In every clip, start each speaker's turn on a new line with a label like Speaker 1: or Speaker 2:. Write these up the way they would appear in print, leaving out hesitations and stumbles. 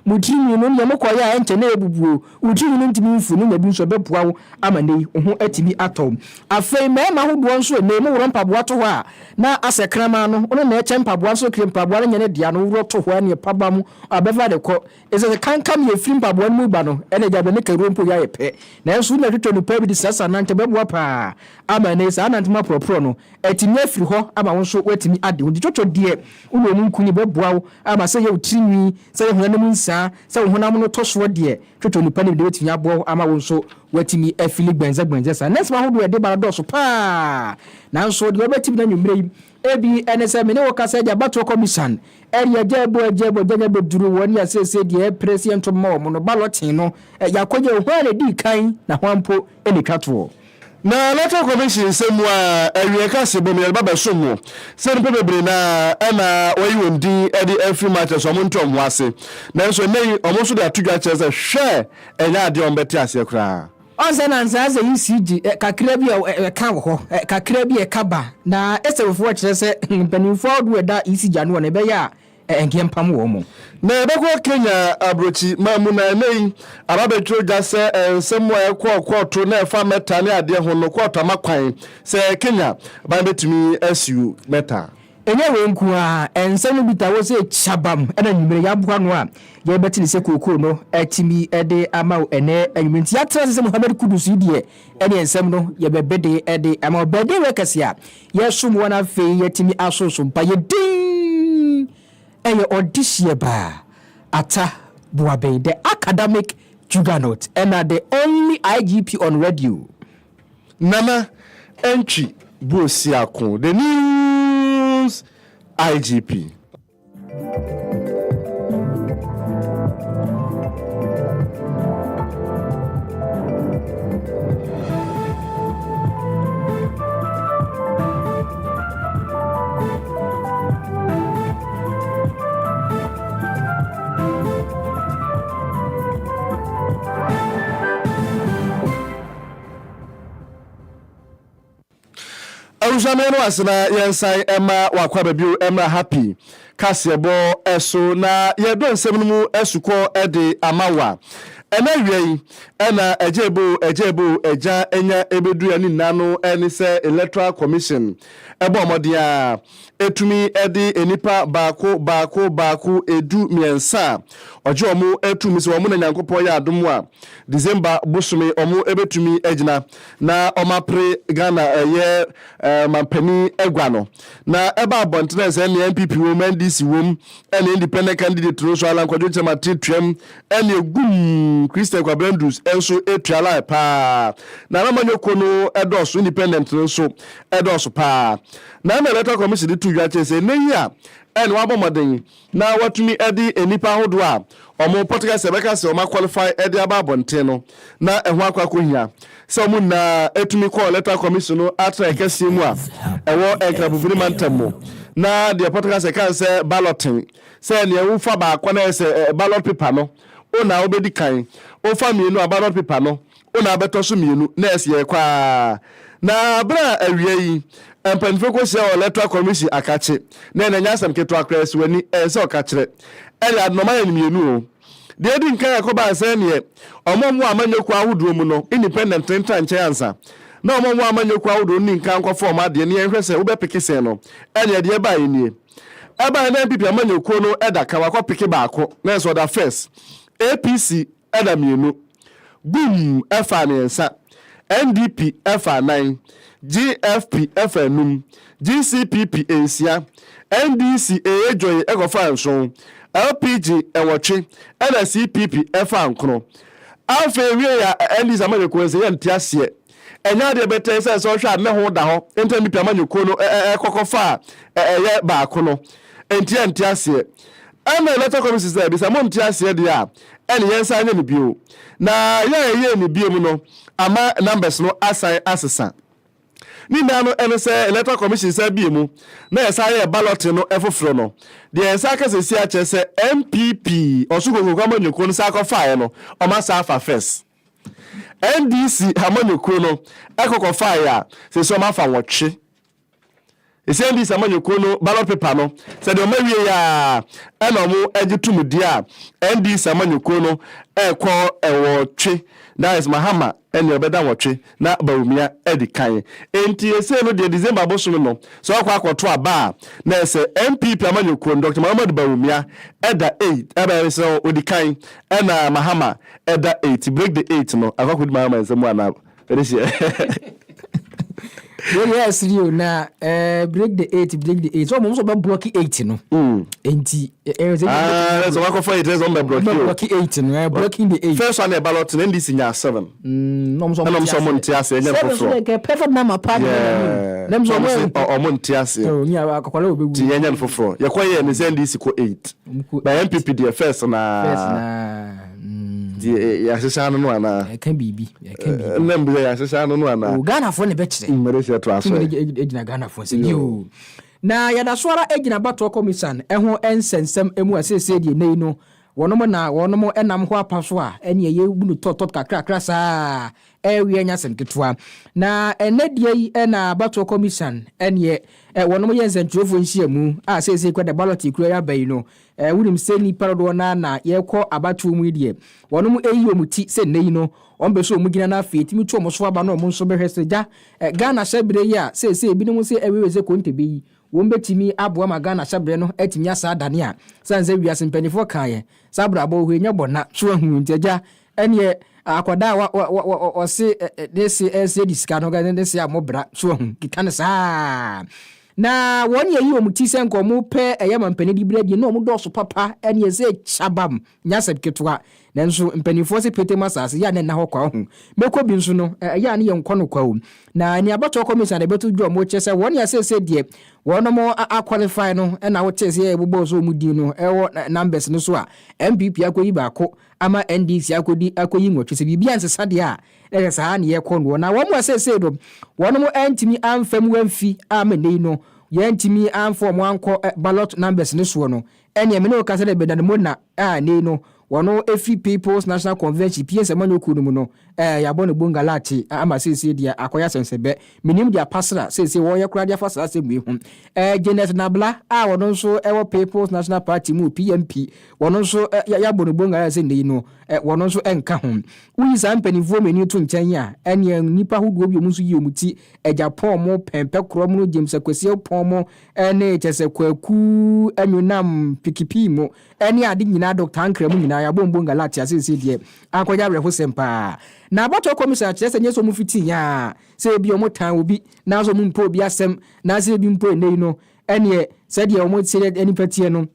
Speaker 1: mutiri no ye mokɔ ya enche na ebubuo utiri no ntimi mfu no na bi nso beboa wo amane ho atimi atom afei mema hodo nso na mu woro mpaboa to ho a na asekrama no ono na eche mpaboa so kire mpaboa no nyene dia no woro to ho ne paba mu abeva de kɔ ese kankam ye firi mpaboa no mu ba no ene gya be ne ka rompo ya ye pɛ na nso na twetwe no pa bi di sasa na nte beboa pa amane sa na ntima propro no atimi afiri ho ama wo nso watimi ade wo twetwe die uno mu nkuni beboa wo ama se ye utinwi se ye honam nsa se wo honam no to so de twetwe no pa ne de watimi abo ama wo nso watimi afili gbenza sa nesma ho do de ba do so pa na nso de obetimi na nwumre yi ebi enese me ne wo kasa ja bato commission area jebo jaja beduru woni asese de president mo no balloting no yakoje ho na di kan na hwampo eni twatwo
Speaker 2: na electoral commission semu a awie Kaseɛbɔ me baba somo se no pebebre na na wayi wondi e de every match so mo ntom ho ase na nso nei omo so de atudwa chese hwe enya ade ombete ase kra
Speaker 1: onse na nsaze ECG kakra bi ka wo kakra bi kaba na esefo chese mpanimfo do da ECG anu na be ya enkempam wo mo
Speaker 2: na ebeko Kenya abrochi mamu na nei arabetro jase ensemo ekọ na efa meta ne ade ho no kwota makwan se Kenya ba betumi asiu meta
Speaker 1: enye we nku a ensemo bita wo se chabam ena nyimire ya bua no a ye betini se kokoro no atimi ede ama ene anyumenti atra se Muhammad Kudus die ene ensem no ye bebede ede ama bede we kase a ye som wona fe yetimi asoso mpa ye din eye odishie ba ata buabe the academic juggernaut and the only IGP on radio
Speaker 2: nana entry buosiako the news IGP Arujameno asena yensan ema wakwa babiu emra happy Kaseɛbɔ eso na yedo nsem no mu esuko ede amawa ena wiei ena ejebo eja enya ebedu ani nano eni se electoral commission ebo omodia etumi ede enipa baako edu miensa oje omu etumi se omu na Nyankopɔn ya adom a December bosome omu ebetumi ejina na omapre Ghana ye mampani egwa no na eba abontene se ne MPP wo NDC wo ene independent candidate no so alan kwadwo chama twem ene egum Christian Kwabrandus enso etuala pa na ramanyoko no edoso independent no so edoso pa na electoral commission de tuwa chese ne ya ene wabomoden na watumi edi enipa hodo a omo Portugal sebeka se omo qualify edi ababonte no na eho akwakohia se omo na etumi call electoral commission no atra ekese mu a ewo ekrabuvuni mantamo na the Portugal se kan se balloting se ne ufa ba akwa se ballot paper no ona obedi kan ofa mienu a ballot paper no ona beto so mienu na ese ye kwa na bra awie yi empanfo ko se electoral commission akache na na nyasam keto akresi wani se okachire ele normal mienu o de edi nkan yakoba se ne omomo amanyoku ahodo mu no independent ntanche ansa na omomo amanyoku ahodo ni nkan kwofo ma de ne ehwe se wo be pikise no ele de ba yi ni eba na MPP amanyoku no eda ka wakọ piki baako na so da first APC eda mienu boom efa ne nsa NDP efa 9 GFP efa num GCPP ensia NDC ejoy ekofa nso LPG ewotwe NCPP efa nkro afa ewie ya NDC amanyoku ense ye ntiase enya de bete se so hwa me ho da ho MPP amanyoku no ekokofa ye baako no ntiase ama electoral commission say bi samo ntiase de a ene yensa anya ni bio na ye ni bio mu no ama numbers no assign asesa ni na no ene say electoral commission say bi mu na yesa ye ballot no efofro no de yesa ka sesi a che say MPP osugogo amanyoko no sa akọfa no o ma sa afa first NDC amanyoko no ekokofa ya se so ma fa wotwe esendi samanyoko no ballot paper no said o mawie ya ena mo agitumudi a ndi samanyoko no ekọ ewo twe that is mahama ene obeda wotwe na bawumia edikan enti ese no de December bosom no so akwa akoto aba na ese MPP amanyoko Dr. Muhammad Bawumia eda 8 eba so odikan ena mahama eda 8 break the 8 no akwa mahama nsemu ana
Speaker 1: yes you na break the 8 so mo so be block 8 no enti
Speaker 2: so wako for it is on the block
Speaker 1: 8 no blocking the 8
Speaker 2: first one ballot in this nya 7
Speaker 1: no so
Speaker 2: montiase enya
Speaker 1: so like perfect number part nem so
Speaker 2: o montiase
Speaker 1: ni akokwala obewu
Speaker 2: ti enya foforo yekoye ne send this ko 8 by MPP the first na ya sesano no ana
Speaker 1: can be
Speaker 2: nembe ya sesano no ana
Speaker 1: Ghana for ne be kire
Speaker 2: mmerese to aso
Speaker 1: ejina Ghana for se yo na ya da soara ejina bato commission eho ensensem emu asese die nei no wonom enam ho apaso a ene ye bunu tot kakra saa ewe anya semketua na enedie yi na bato commission ene wonom ye nsentrofo nhyiamu a sese kwada ballot ikura ya bai no wunim se ni parodo na ye kɔ abato mu die wonom eyi omuti se nei no ombe so omugina na afi timi tu omoso aba no omo nso behwese ja Ghana shabre yi a sese ebinom se eweweze konte beyi wombetimi aboa magana shabre no atimi asa dane a sanze wiase mpanifo kaye sabra abo hwenya bona so ahu ntaja ene akwada wa se dese diska no ga dese amobra so ahu kitane saa na won ye yi omuti se nko mu pe eyama mpani di bredi no mu doso papa ene ze chabam nyaseb ketwa nanso mpanifo se pete masase ya na ho kwa hu meko bi nso no ya ne ye nko no kwa hu na ni abato commission de betu dwo mo chese won ya se die won mo qualify no na wo chese ye bobo so mu di no ewo numbers no so a MPP akoyi ba ko ama NDC akoyi nwotwe se bibia nsesa de a e sa na ye ko no na wo mo se do won mo antimi amfam wamfi amenei no ye antimi amfo mo anko ballot numbers no so no ene me no ka se de bedan mo na nei no wono efi People's National Convention PS manyoku no no ya bono bongalati ama sese dia akoya sensebe minim dia pasra sese wo ye kura dia fasra se mu hu Janet Nabla wono nso ewo People's National Party mu PMP wono nso ya bono bongalati se nei no wono nso enka hu uyi sa mpanifuo meni to nkyɛn ya ene nipa hodo obi mu nso yi omuti Japan mo pempe kro mu James Kwesi pon mo ene chese kwaku anwunam pikipi mo ene ade nyina Dr. Ankra mu nyina ya bombo ngalati asese die akoja brefo sempa na abato commission chese nyeso mu fiti ya se bi omo tan obi na so mu mpo obi asem na se bi mpo nei no ene se die omo tire eni patie no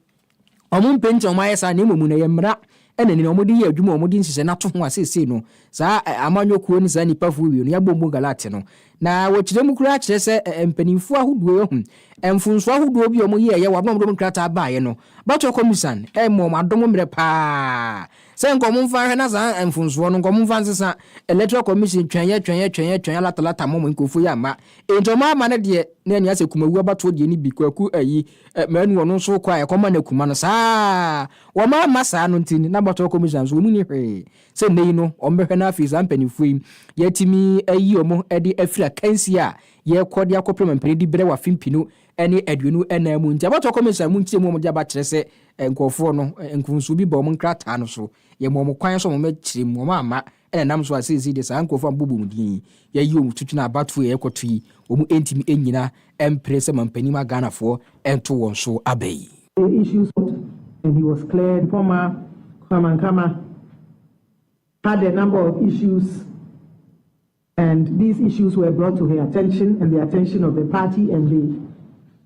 Speaker 1: omo mpenti omo ayesa na emu na yemra ene ni omo di ye adwuma omo di nsise na to ho asese no sa amanyokuo ni sa nipa fu wi no ya bombo ngalati no na wo kire mu kura kire se empanimfu ahoduo hu emfunso ahoduo bi omo ye wabomdom krata baaye no bato commission mo adom mre pa se nkomo mfa hwe na za emfunso no nkomo mfa nsesa electoral commission twen latalata mo nkofu ya ma entoma ma ne de na ania se kumawu bato de ni bikwaku ayi manu ono so kwa ekoma na kuma no saa wo ma masa no ntini na bato commission so mu ni hwe se nei no ombehwe na afisa ampanimfu yetimi ayi omo ede afira kansi a ye kodi akopem mpere di bere wa fimpino ene aduonu ena mu ntia bato commission mu ntie mu dia ba kire se nkofo no nkunsu bi bo mu nkrata no so ye mo kwan so mo mekire mo ama ena nam so asisi de sa nkofo ambubu mu din ye yi omututu na bato ye kotui omu entimi enyina empre se mampani ma Ghana fo ento won so abai
Speaker 3: issues and he was cleared. Former Kama had a number of issues, and these issues were brought to her attention and the attention of the party, and they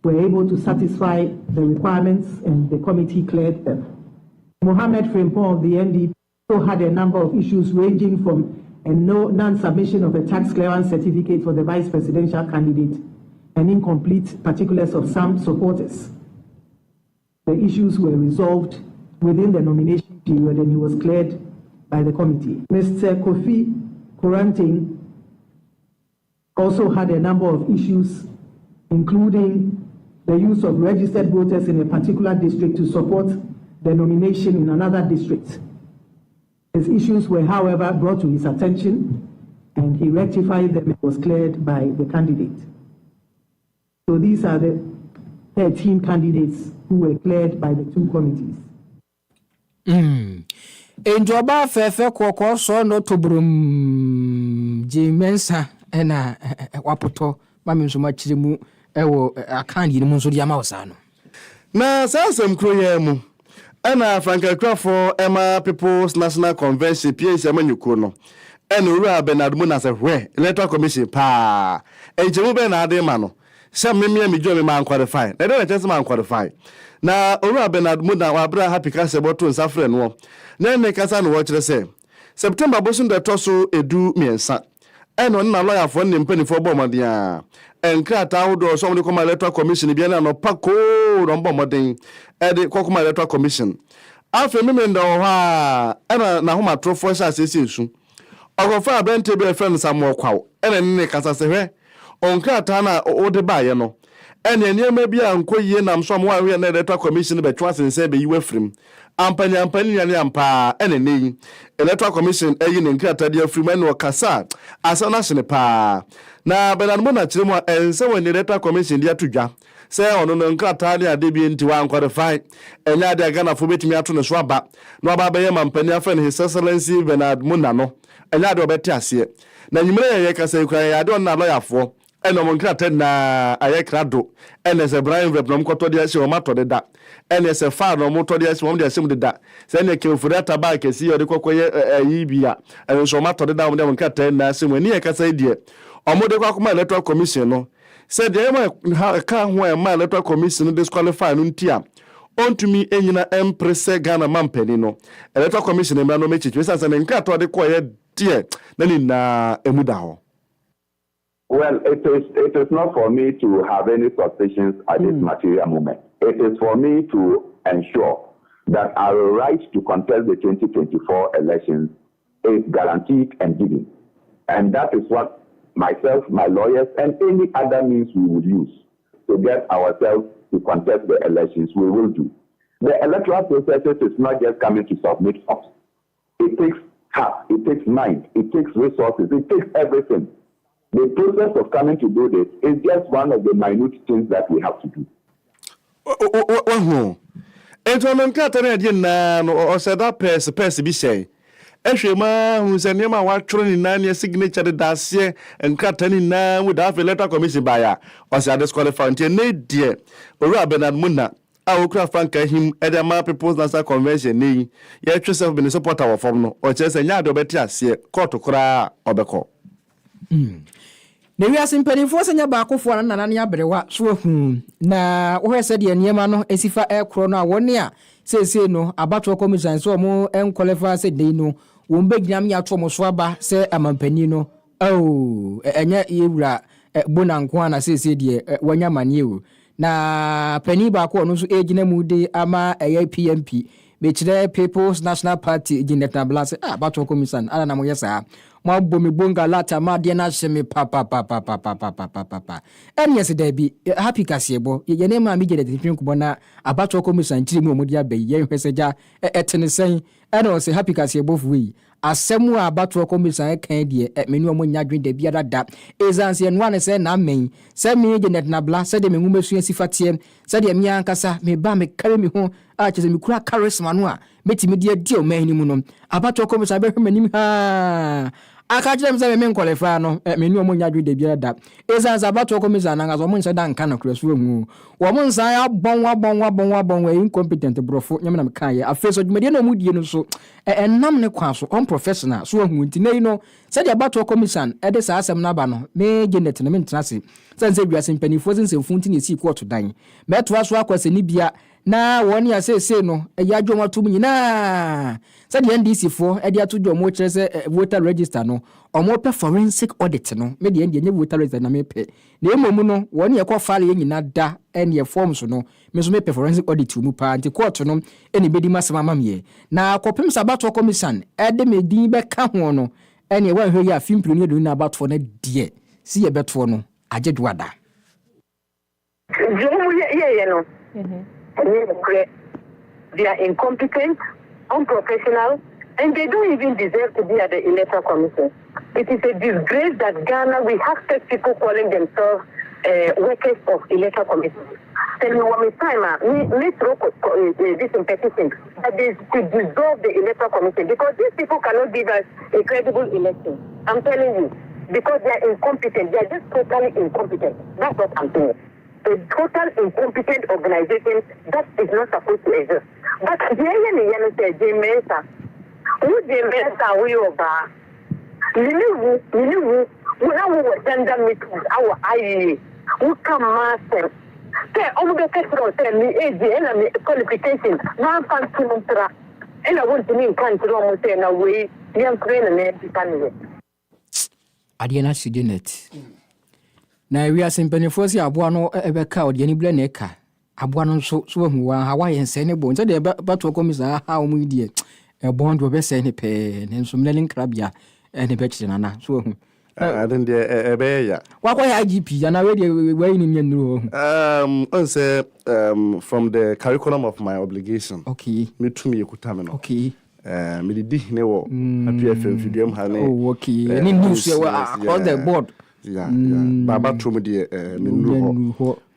Speaker 3: were able to satisfy the requirements, and the committee cleared them. Mohammed Frimpong of the NDP also had a number of issues ranging from a non-submission of a tax clearance certificate for the vice presidential candidate and incomplete particulars of some supporters. The issues were resolved within the nomination period, and he was cleared by the committee. Mr. Kofi Koranting also had a number of issues, including the use of registered voters in a particular district to support the nomination in another district. His issues were, however, brought to his attention, and he rectified them and was cleared by the candidate. So these are the 13 candidates who were cleared by the two committees.
Speaker 1: Enjoba fefe kwoko so no tobrum jimensa na wapoto mami nso machiri mu ewo akandi ni mu nso dia ma wasa no.
Speaker 2: Na sasem kroye mu na Franka Krafo Emma People's National Convention PAC amanyuko no. Ura Bernard Muna se hwe electoral commission pa. Enjemu Bernard ma no. Se memia mi jo me man qualify. Na dey chance man qualify. Na Ura Bernard Muna wa bra happy Kaseɛbɔ to nsafre no. Na ne kasa no wo kire se September bosun de toso edu miensa. Eno na lawyer for ne mpanifo bɔ mɔden a. Enkrata wodo so mo de koma electoral commission bia na no pako no bɔ mɔden. E de kokoma electoral commission. Afa memenda ho ha ena na homa trofo sha asesi esu. Ogofa abente be friend Samuel Kwaw ena ne kasa se hwe onkrata na ode baaye no ena niam bia ankoyie nam so mo awe na electoral commission be twa sense be yiwe frim ampani ne ampa ena nei electoral commission eyi ne nkrata de afrim ena okasa asa na hye pa na Bernard Mona kire mo ense woni electoral commission de atudwa se ono no nkrata ne ade bi nti wan qualify enya ade Ghana fo betimi ato ne so aba no aba be mampani afa ne His Excellency Bernard Mona no enya de obete ase na nyimre ye kasa ikura ya de na lawyer fo eno mo nkrata na aye krado ene se Brian Vepnom koto de ase o mato de da ene se fa no mo to de ase mo de ase mo de da se ne ke ofurata ba ke si yode kokoye yibia ene so mato de da mo de nkrata na ase mo ni ye kasa die o mo de kwakoma electoral commission no se de ma ka ho e ma electoral commission disqualify no ntia ontumi enyina emprese Ghana mampani no electoral commission emra no mechichi se ne nkrata de koye die na ni na emuda ho.
Speaker 4: Well, it is not for me to have any suspicions at this material moment. It is for me to ensure that our right to contest the 2024 elections is guaranteed and given. And that is what myself, my lawyers, and any other means we will use to get ourselves to contest the elections, we will do. The electoral process is not just coming to submit forms. It takes heart, it takes mind, it takes resources, it takes everything. The process of coming to do this is just one of the minute things that we have to do.
Speaker 2: Entono nkata na de na no o said that person bi say ehwema hu se ne ma wa tworo ni na ne signature de dase nkata ni na with that electoral commission baya o say disqualify nti ne die Owura Bernard Muna a okura Franka him Edema People's National Convention ni ye twese be supporter of form no o chese nya de obeti ase court kura obeko.
Speaker 1: Na wiase mpanimfo senya baakofo na nane abrewa so hu na wo hwese de niema no esifa ekro no a woni a sese no abato commission so mo enqualify se dey no wo mbeginam ya to mo so aba se amampani no enya yewura bonanko na sese de wanya mane o na pani baako no so egina mu de ama PMP mechire People's National Party Ginetna Blase abato commission ana na mo yesa ma bomi bonga lata ma de na hye me papa eni yesi da bi happy Kaseɛbɔ ye ne ma mi gye de twin kubo na abato commission kiri mu omodi abai ye hweseja etene sen ena o se happy Kaseɛbɔ fuwi asemu abato commission kan de menu omo nyadwen da biara da ezanse enwa ne se na men se mi gye net na bla se de mengu mesu sifatie se de mi ankasa me ba me kare mi ho a chese mi kura charisma no a metimi de adi o man ni mu no abato commission be hwemanim ha aka jira mse me qualify no menu omo nyadwe de biara da ezanse abato commission na ngazo mo nse da nka na kraso emu wo mo nsa ya bon incompetent brofo nyame na me kan ye afeso dwumade na mu die no so enam ne kwa so unprofessional so hu nti nei no se de abato commission de sa asem na ba no me genet na me ntrase sanse biase mpanifo sense funti ne si court dan meto aso akwase ni bia na woni asese no ya dwom atum nyina se de NDC fo de atodwo mo kire se voter register no omo pe forensic audit no me de nye voter register na me pe na emomu no woni ye ko file ye nyina da ene forms no me so me pe forensic audit mu pa anti court no ene bedi masema mamye na kopem sabato commission de me din be ka ho no ene wa hwe ya fimpro ne do na abato na die si ye beto no agyeduada
Speaker 5: no they are incompetent, unprofessional, and they don't even deserve to be at the electoral commission. It is a disgrace that Ghana, we have such people calling themselves workers of electoral commission. Tell me what me time, me throw this in petition that they to dissolve the electoral commission because these people cannot give us a credible election. I'm telling you, because they are incompetent. They are just totally incompetent. That's what I'm saying. A total incompetent organization that is not supposed to exist. But the say Jamesa, who Jamesa we over? You know, gender meetings, our IE, who come master. Say, the capital tell me, age, qualification, one function, and I want to mean country almost in a way, young crane and empty family.
Speaker 1: Adiana Sidinet. Na we are simply for the Abuano Ebeka or the Anibleneka. Abuano so who are Hawaiian Senebo, and the battle comes how we did. A bond will be sent a pen and some learning crabia and a betchin. So
Speaker 2: I didn't dare
Speaker 1: what why IGP and already waiting in your room?
Speaker 2: Say from the curriculum of my obligation.
Speaker 1: Okay.
Speaker 2: Me to me, Kutamino.
Speaker 1: Okay.
Speaker 2: Me did never appear for Fidium Hane.
Speaker 1: Oh, okay. And in news, across the board.
Speaker 2: Yeah. Baba told me the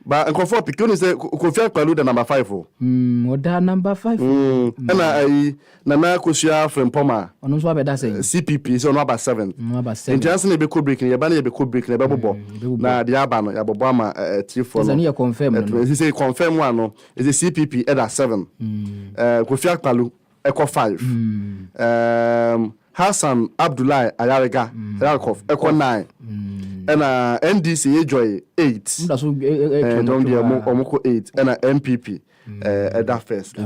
Speaker 2: but and conform picking is a confirmed Paluda number 5.
Speaker 1: What that number 5?
Speaker 2: And I Nana Kusia from Poma.
Speaker 1: On us, what that's
Speaker 2: CPP, so number 7.
Speaker 1: Number 7.
Speaker 2: And Johnson be could break in your banner, be could break in a bubble. Now the Abano, Yabobama, chief for
Speaker 1: the confirm.
Speaker 2: He say confirm one, is a CPP at 7. Kofia Palu, Echo 5. Hassan Abdullah Ayarega, Yakov, Echo 9. And NDC Joy 8.
Speaker 1: That's
Speaker 2: and on the Omoko 8. And MPP. At that first.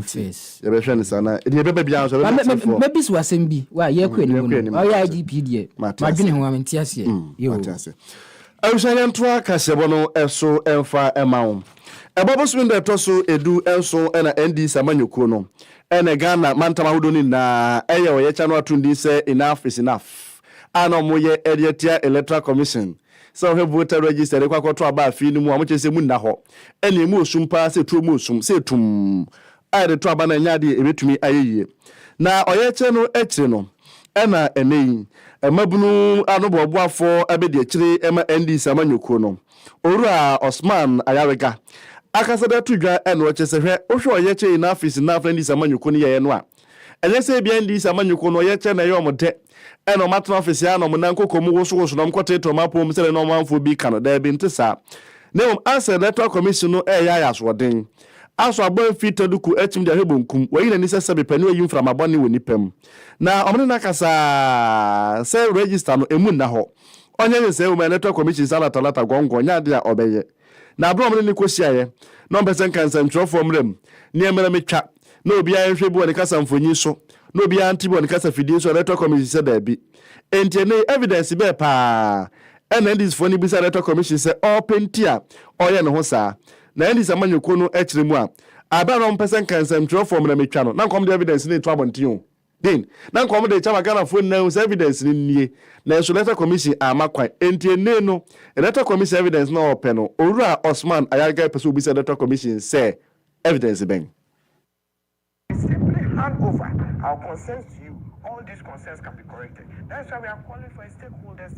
Speaker 2: Your friend is an baby answer.
Speaker 1: Maybe it's was MB. Why, you're queen. Oh, IGP, my dream woman, Tiasia. You
Speaker 2: I was saying to Kaseɛbɔ eso emfa emaum. Ebobo swing the toso edu enso and ND Samanyuko no. And a Ghana mantama hudoni na eye oye chano atundi say enough is enough. Ano moye ediatia electoral commission. So he voter register de kwakọ to aba afi ni mu amoche se mu na ho. Ene mu osum pa se tro mu osum se tum. Ai de to aba na nya de ebetumi ayeye. Na oye che no ekire no. Ena eneyi emabunu anoboboafo abedi ekire ema ND Samanyuko no. Owura Osman Ayarega akasada tudwa eno ochese hwe ohwe oye che na office na ND Samanyuko ni ye no a. Enye se bia ND Samanyuko no oye che na ye omode eno matna office ya no monanko komu woso no mkote to mapom se no manfo bi kano da bi ntesa. Neum answer electoral commission no ya yasoden. Aso abon fita duku etim de hebonkum wayi na ni sese be pani wayi mfra maboni woni pam. Na omne na kasa se register no emu na ho. Onye ne se o electoral commission sala talata gongo nya de a obeye. Na abro omne ni kwosiaye. No person kan central form rem. Ni emere metwa. Na obi a nhwe bu oni kasa mfonyi so. No be antibo ni kasa fidie so electoral commission say da bi. Enti ne evidence be pa. And then this funny bisa electoral commission say open tier oye ne ho sa. Na ND Samanyuko no ekire mu a. Aba no person kan central form na metwa no. Na kom the evidence ni to abontin o. Then na kom the chama Ghana phone na evidence ni nie. Na so electoral commission amakwan. Enti ne no electoral commission evidence na open no. Owura Osman Ayaga person bisa electoral commission say evidence ben.
Speaker 6: Simply hand over our concerns to you. All these concerns can be corrected. That's why we are calling for a stakeholders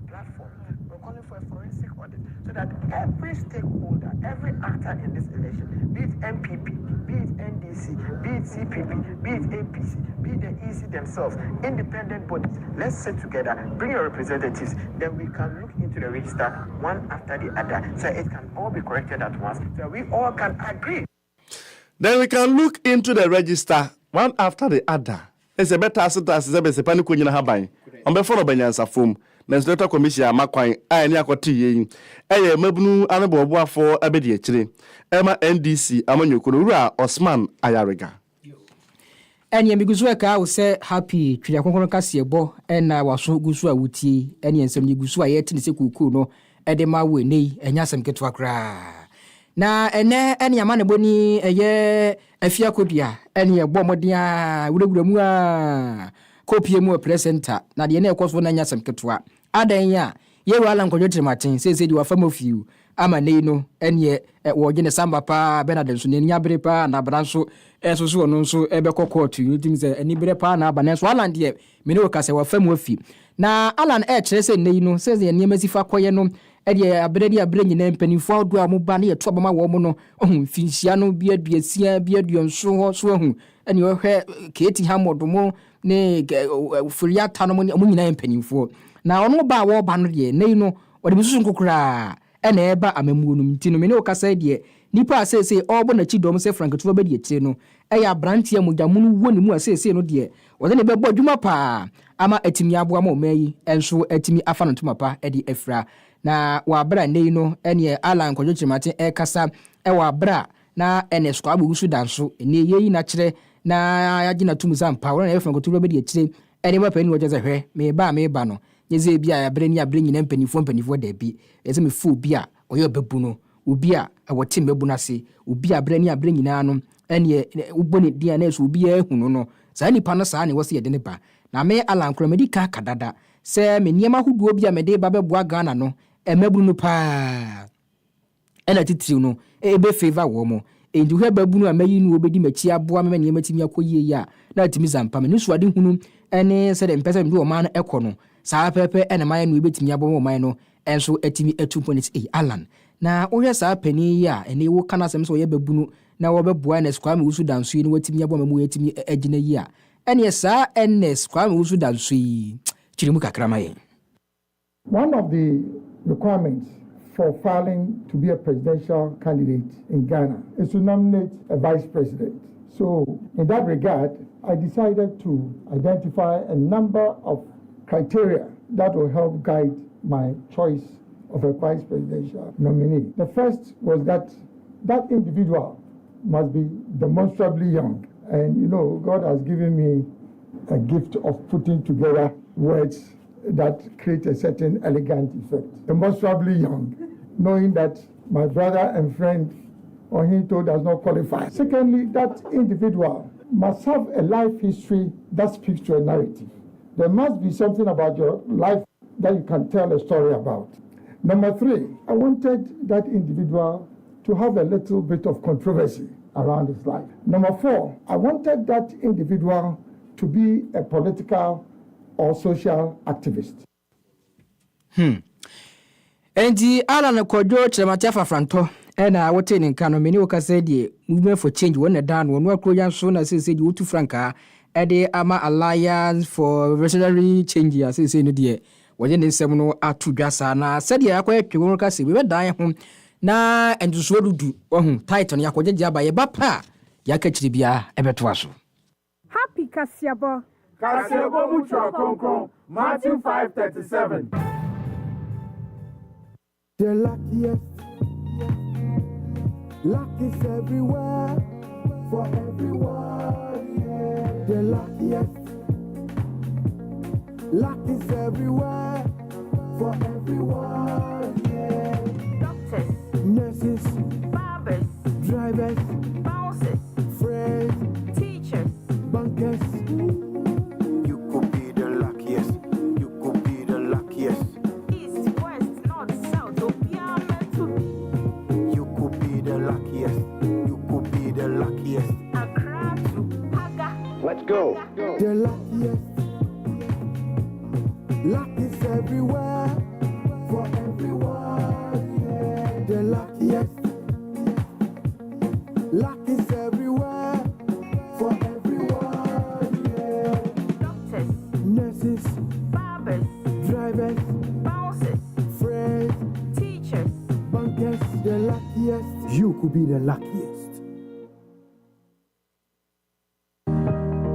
Speaker 6: platform. We're calling for a forensic audit so that every stakeholder, every actor in this election, be it MPP, be it NDC, be it CPP, be it APC, be it the EC themselves, independent bodies, let's sit together, bring your representatives, then we can look into the register one after the other so it can all be corrected at once so we all can agree.
Speaker 2: Then we can look into the register one after the other. It's a better asset as a panic when you have buying. On before Banyans form, then Senator Commission Makwan, I near Cotti, Mabunu, Anabo for Abedi Chile, Emma NDC, Amanyuko, Osman Ayarega.
Speaker 1: And Yamiguzweka will say happy to the Kaseɛbɔ and I was so good wuti, and some Yuguswa yet in the Sekuno, Edema Winnie, and Yasam Ketwakra. Na ene ene amane boni eye afia kopia ene ebomodia wurewuremu a kopie mu presenter na de ene ekosfo na nyasem ketwa adan ya ye wala nkodwo trematen sese di wafam fiu ama nei no ene wo gene samba pa benard so ne nyabere pa na branso esoso no nso ebekokọ tu tim se eni bere pa na abanen so alan de me ne okase wafam afi na alan kire se nei no sese ene masifa koye no ɛde abrɛ nyina mpanimfo ahodoɔ a moba ne yɛto abama wɔ mo no mfinhyia no bi aduasia bi aduonso hɔ so ahu ɛne ɔhwɛ Katie Hammond mo ne Furiata no mo nyina mpanimfoɔ na ɔno ba a wɔba no deɛ nei no ɔde bisusu nkokora ɛna ɛba amamuo no nti no me ne ɔkasa deɛ nipa a sese ɔbɔ n'akyi dɔm sɛ Franketuwa bɛdi akyire no ɛyɛ abranteɛ mogyamu no wɔ ne mu a sese no deɛ ɔde ne bɛbɔ adwuma paa ama atimi aboa ma ɔma yi ɛnso atimi afa no ntoma pa ɛde afira na wabra nei no ɛne Alan Kwadwo Kyeremate ɛkasa ɛwɔ abra na ɛne skwa abɔgusu danso ne yeyi na kyerɛ na yagye na tum zampa wɔn na yɛ Franketuwa bɛdi akyire ɛne ba pani wɔgye sɛ hwɛ meba no nyeze bi a abrɛ nyina mpanifo da bi ɛsɛ me fu bi a ɔyɛ ɔbɛbu no obi a wɔte mbabu no ase obi a abrɛ nyinaa no ɛne wobɔ ne dia na ɛso obi a ehunu no saa nipa no saa ne wɔse yɛde ne ba na me Alan Kora medi ka kadada sɛ me nneɛma ahodoɔ bi a mede ba bɛboa Ghana no ɛmaburu no paa ɛna titiriw no ebe favor wɔ mo enti hwɛ babu no a mayi no obedi machi aboa me nneɛma timi akɔyie yi a na timi zampa me no so ade hunu ɛne sɛ de mpɛsɛ me do ɔman no ɛkɔ no saa pɛpɛ ɛna maye no ebetimi abɔ ɔman no ɛnso atimi 2.8 Alan na wohwɛ saa pani yi a ɛne wo kana sɛm sɛ ɔyɛ babu no na wɔbɛboa na Kwame Wusu danso yi no watimi abɔ mamu yɛtimi agyina yi a ɛne saa NS Kwame Wusu danso yi kyirimu kakrama yɛn.
Speaker 7: One of the requirements for filing to be a presidential candidate in Ghana is to nominate a vice president. So in that regard, I decided to identify a number of criteria that will help guide my choice of a vice presidential nominee. The first was that individual must be demonstrably young. And you know, God has given me a gift of putting together words that create a certain elegant effect. Demonstrably young, knowing that my brother and friend Ohinto does not qualify. Secondly, that individual must have a life history that speaks to a narrative. There must be something about your life that you can tell a story about. Number three, I wanted that individual to have a little bit of controversy around his life. Number four, I wanted that individual to be a political or social activist.
Speaker 1: Enti Alan Kwadwo Kyeremate afafranto ɛna wote ne nka no meni wokasa die movement for change won na dan won akro yan so na sese die wotu franka ɛde ama Alliance for Revolutionary Change ya sese no die wɔje ne nsɛm no ato dwasa na sɛde akɔyɛ twewon kasa we dan ho na enduso dudu ohun title no yakɔgye aba ye ba pa yakakyiri bia ɛbɛto aso.
Speaker 8: Happy Kaseɛbɔ.
Speaker 9: Kaseɛbɔ mutua konkron Matthew 5:37.
Speaker 10: The luckiest, luck is everywhere, for everyone, yeah. The luckiest, luck is everywhere, for everyone, yeah.
Speaker 8: Doctors,
Speaker 10: nurses,
Speaker 8: barbers,
Speaker 10: drivers,
Speaker 8: bouncers,
Speaker 10: friends,
Speaker 8: teachers,
Speaker 10: bankers.
Speaker 11: You could be the luckiest, you could be the luckiest.
Speaker 8: east, west, north, south, Obia meant to be.
Speaker 11: You could be the luckiest, you could be the luckiest.
Speaker 8: Accra to Paga.
Speaker 9: Let's go.
Speaker 10: The luckiest, luck is everywhere, for everyone, yeah. The luckiest, luck is everywhere, for everyone, yeah.
Speaker 8: Doctors,
Speaker 10: Nurses,
Speaker 8: barbers,
Speaker 10: drivers,
Speaker 8: bouncers,
Speaker 10: friends,
Speaker 8: teachers.
Speaker 10: bankers. The luckiest, you could be the luckiest.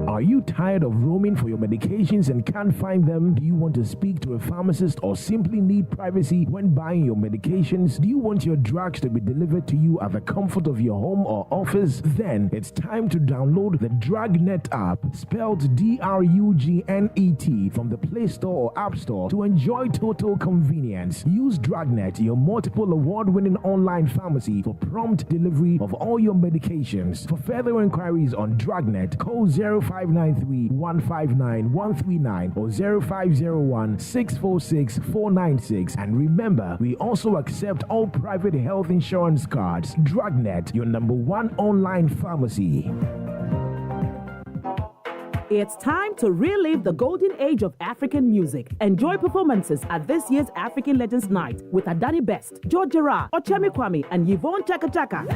Speaker 12: Are you tired of roaming for your medications and can't find them? Do you want to speak to a pharmacist or simply need privacy when buying your medications? Do you want your drugs to be delivered to you at the comfort of your home or office? Then it's time to download the Drugnet app, spelled DRUGNET, from the Play Store or App Store to enjoy total convenience. Use Drugnet, your multiple award-winning online pharmacy, for prompt delivery of all your medications. For further inquiries on Drugnet, call 0593-159-139 or 0501-646-496. And remember, we also accept all private health insurance cards. Drugnet, your #1 online pharmacy.
Speaker 8: It's time to relive the golden age of African music. Enjoy performances at this year's African Legends Night with Adani Best, George Gerard, Ochemi Kwame, and Yvonne Chaka Chaka.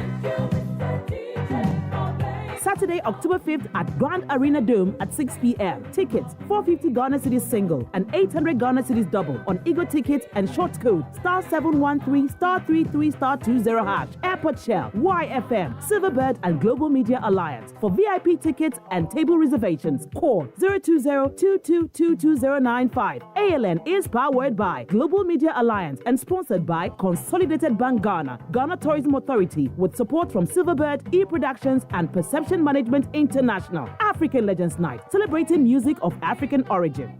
Speaker 8: Saturday, October 5th at Grand Arena Dome at 6 p.m. Tickets, 450 Ghana Cedis single and 800 Ghana Cedis double on Ego Tickets and short code *713 *33 *20 hash. Airport Shell, YFM, Silverbird and Global Media Alliance. For VIP tickets and table reservations, call 020-2222-095. ALN is powered by Global Media Alliance and sponsored by Consolidated Bank Ghana, Ghana Tourism Authority, with support from Silverbird, E-Productions and Perception Management International. African Legends Night, celebrating music of African origin.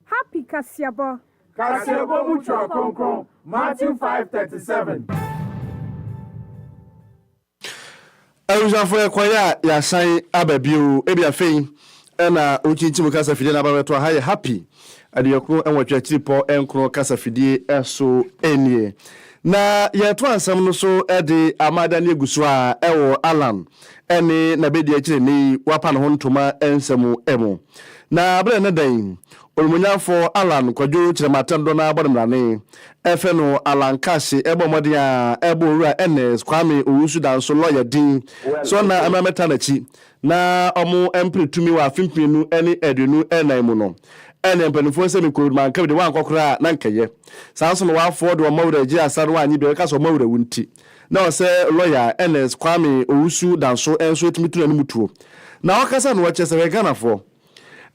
Speaker 13: Happy Kaseɛbɔ.
Speaker 9: Kaseɛbɔ Mutual Concron, Matthew 5:37.
Speaker 2: Awusanfo kwaya ya san ababio ebia fein na okintim kasa fidie na babeto ha ye happy adiyekro enwatwa chiripo enkro kasa fidie eso enie na yeto ansam no so de amada ne guso a ewo Alan ene na bedi akire ni wapa no ntoma ensam emo na abere ne dan olumunyafo Alan kwadwo kirematando na abodemrane efe no Alan Kase ebo mode a ebo owura NS Kwame Owusu dan so lawyer din so na amameta na chi na omo empretumi wa fimpinu ene edunu enan mu no ene mpanifo se me kurman ka de wan kokora na nkaye sanso no wa fo de o mawura ji asaro anyi be ka so mawura wunti na o se lawyer NS Kwame Owusu dan so enso etimitu na mutuo na wakasa no wache se we ganafo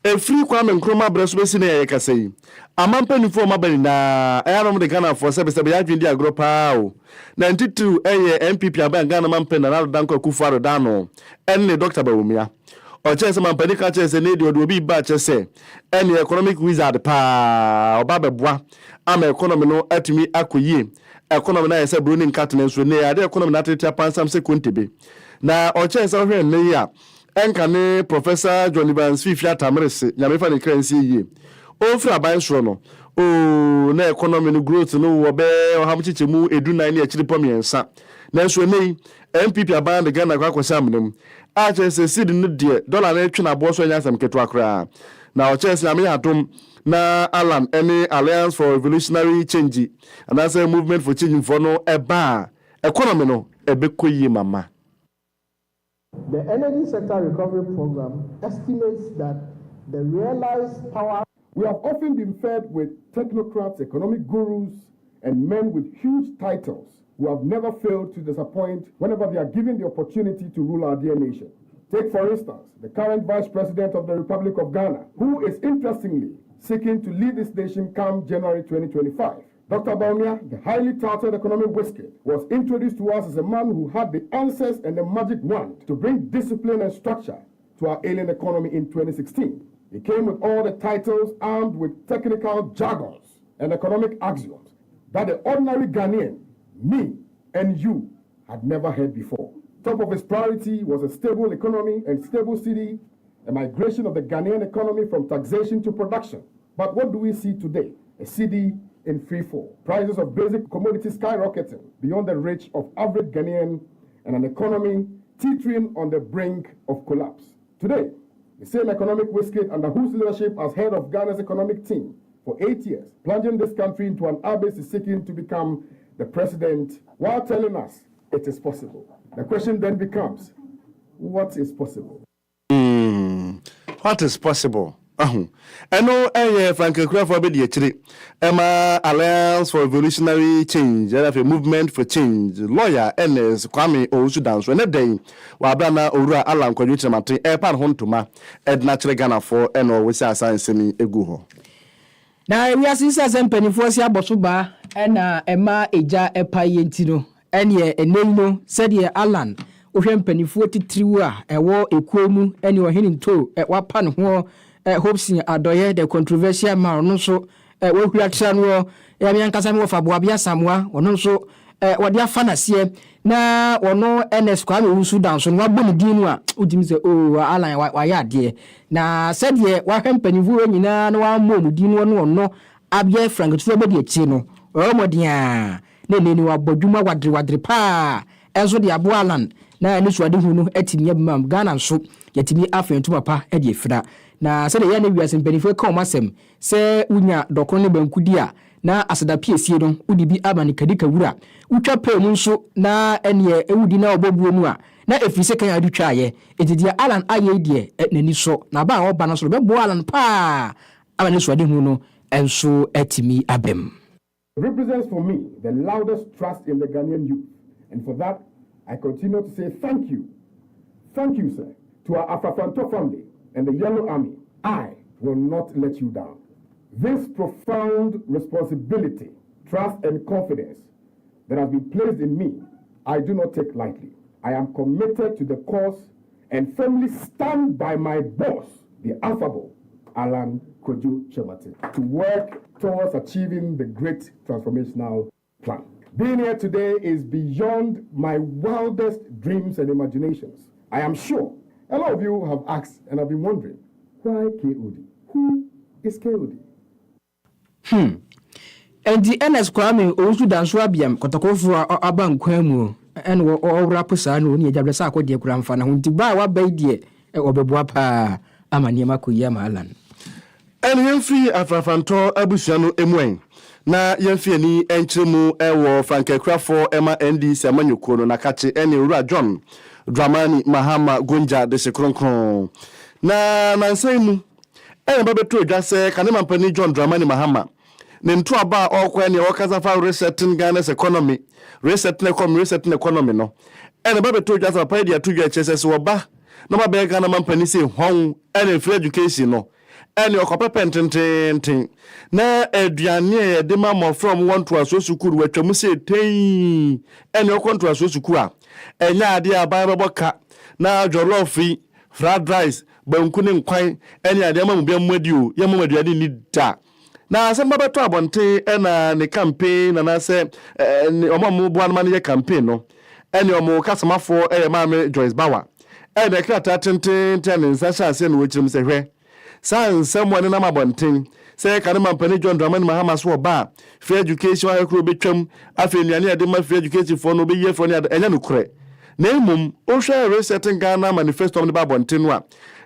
Speaker 2: efri Kwame Nkrumah breso besi na ye kasa yi amampanifo mabani na ayanom de ganafo se ya dwindi agropa o 92 eye MPP aban Ghana mampen na danko Akufo-Addo dano enne Dr. Bawumia oche se mampani ka che se ne de obi ba che se enne economic wizard pa oba beboa ama economy no atumi akoyie economy na yese bruni nkatene nso ne ade economy na tetia pansam se kontebe na oche se hwe ne ya enka ne Professor John Evans Fifi Atamrese nyamefa ne kransi yie ofri aban so no o na economy no growth no wo be ohamchiche mu eduna ne akiripom yensa na so nei MPP aban de Ghana kwa kwasamnam a chese seed no de dollar na twe na bo so nya sam keto akra na o chese ame atom na Alan any Alliance for Revolutionary Change and that's a movement for change for no eba economy no ebekoyi mama.
Speaker 14: The Energy Sector Recovery Program estimates that the realized power.
Speaker 15: We have often been fed with technocrats, economic gurus, and men with huge titles who have never failed to disappoint whenever they are given the opportunity to rule our dear nation. Take, for instance, the current Vice President of the Republic of Ghana, who is interestingly seeking to lead this nation come January 2025. Dr. Bawumia, the highly touted economic wizard, was introduced to us as a man who had the answers and the magic wand to bring discipline and structure to our alien economy in 2016. He came with all the titles armed with technical jargons and economic axioms that the ordinary Ghanaian, me and you, had never heard before. Top of his priority was a stable economy and stable city, a migration of the Ghanaian economy from taxation to production. But what do we see today? A city in free fall. Prices of basic commodities skyrocketing beyond the reach of average Ghanaian and an economy teetering on the brink of collapse. Today, the same economic wizard under whose leadership as head of Ghana's economic team for 8 years, plunging this country into an abyss, is seeking to become the president while telling us it is possible. The question then becomes, what is possible?
Speaker 2: What is possible? Eno Frank Akufo be de chire Emma Alliance for Revolutionary Change, a movement for change. Lawyer NS Kwame Owusu dance when day wa brana owura Alan kwadwo chemate pan hontoma edna chire Ghana for eno we say asansemi egu ho.
Speaker 1: Na we asisa sempanifo si aboso ba na Emma eja epa yenti no ene enei no said Alan ohwe mpanifo titiriwu a ewo ekuomu ene ohene nto wapa no ho hopes in adoye the controversial man no so we hwiatra no ya bi ankasa me wofa boa bia samwa wono so wode afanase na wono NS Kwame Owusu dan so no wabɔ ne din no a udimi se Alan wa ya de na said ye wa hwempanivu nyina na wa mmɔ mu din no no abia Frank tuo bɔ de achi no o modia na neni wa bodwuma wadre pa enso de abo Alan na ne suade hu no atimi abam Ghana nso yatimi afentu papa e de fira na se de ya na wiase mpanifo ka omasem se unya dokro ne bankudi a na asada piesie no udi bi abane kadika wura utwa pemu nso na ene ewudi na obobuo mu a na efise kan adu twaye etidia Alan aye die nani so na ba oba no so bebo Alan pa abane suade hu no enso atimi abem.
Speaker 15: Represents for me the loudest trust in the Ghanaian youth, and for that I continue to say thank you. Thank you, sir, to our Afafanto family and the Yellow Army. I will not let you down. This profound responsibility, trust, and confidence that has been placed in me, I do not take lightly. I am committed to the cause and firmly stand by my boss, the affable Alan Kojo Chemate, to work towards achieving the great transformational plan. Being here today is beyond my wildest dreams and imaginations. I am sure a lot of you have asked and have been wondering, why KOD? Who is KOD?
Speaker 1: And the NS Kwame also dance Rabiam, Kotakofu Abanquemu, and all Raposano, near Jabrasako, dear grandfather, who to buy what baby or Bebuapa, Amaniama Kuyama Alan.
Speaker 2: And Yemfi Afafanto Abusiano Emwen. Na yemfi ni enchemu ewo Franke Krafo Emma ND Semanyukono na kache eni Ura John Dramani Mahama Gunja de Sekronkron. Na nansaimu ene babetu edwase kanema mpani John Dramani Mahama. Ne ntu aba okwa ne okaza fa resetting Ghana's economy. Resetting economy no. Ene babetu edwase papa dia tudwa chese wo ba na mabe Ghana mampani se hon ene free education no. Ene okopepe ntenten na aduane de mama from one to aso sukuru watwamu se ten ene okonto aso sukuru a enya ade aban beboka na jollofi fried rice banku ne nkwan ene ade mamu bia mmadio ya mamu aduane ni da na asem babeto abonte ena ne campaign na se omamu bo anama ne campaign no ene omo kasamafo maame Joyce Bawa ene krata tenten ten nsasha ase no wachirim se hwe someone na mabonten say kanema mpani John Dramani Mahama so ba free education akro betwam afenuane ade ma free education for no be ye for ne enya no kure na emum o hwe resetting Ghana manifesto no ba bonten no a